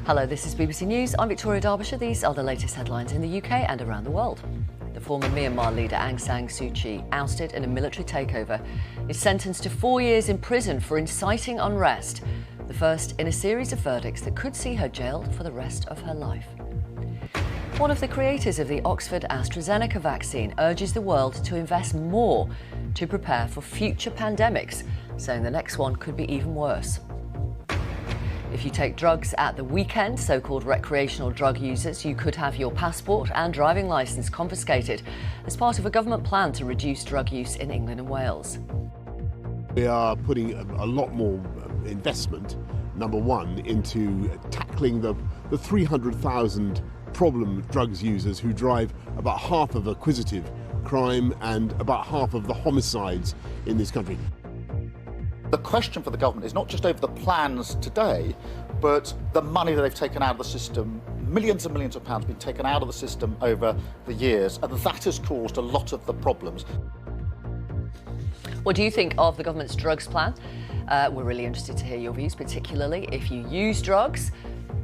Hello, this is BBC News. I'm Victoria Derbyshire. These are the latest headlines in the UK and around the world. The former Myanmar leader Aung San Suu Kyi, ousted in a military takeover, is sentenced to 4 years in prison for inciting unrest, the first in a series of verdicts that could see her jailed for the rest of her life. One of the creators of the Oxford AstraZeneca vaccine urges the world to invest more to prepare for future pandemics, saying the next one could be even worse. If you take drugs at the weekend, so-called recreational drug users, you could have your passport and driving licence confiscated as part of a government plan to reduce drug use in England and Wales. We are putting a lot more investment, number one, into tackling the 300,000 problem drugs users who drive about half of acquisitive crime and about half of the homicides in this country. The question for the government is not just over the plans today, but the money that they've taken out of the system. Millions and millions of pounds have been taken out of the system over the years, and that has caused a lot of the problems. What do you think of the government's drugs plan? We're really interested to hear your views, particularly if you use drugs.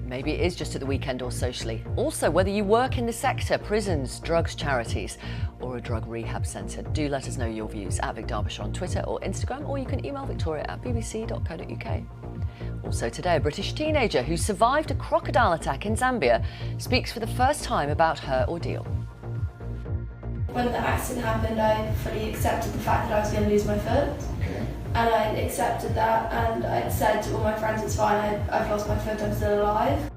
Maybe it is just at the weekend or socially. Also, whether you work in the sector, prisons, drugs charities, or a drug rehab centre. Do let us know your views at Vic Derbyshire on Twitter or Instagram, or you can email victoria@bbc.co.uk. Also today, a British teenager who survived a crocodile attack in Zambia speaks for the first time about her ordeal. When the accident happened, I fully accepted the fact that I was going to lose my foot. And I accepted that, and I said to all my friends, it's fine, I've lost my foot, I'm still alive.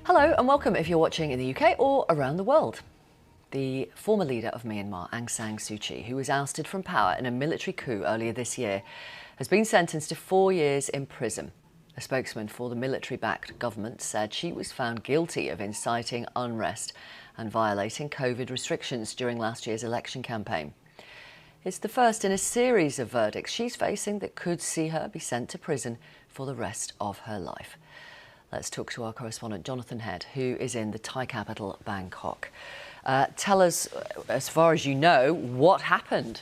Hello and welcome if you're watching in the UK or around the world. The former leader of Myanmar, Aung San Suu Kyi, who was ousted from power in a military coup earlier this year, has been sentenced to 4 years in prison. A spokesman for the military-backed government said she was found guilty of inciting unrest and violating COVID restrictions during last year's election campaign. It's the first in a series of verdicts she's facing that could see her be sent to prison for the rest of her life. Let's talk to our correspondent Jonathan Head, who is in the Thai capital, Bangkok. Tell us, as far as you know, what happened.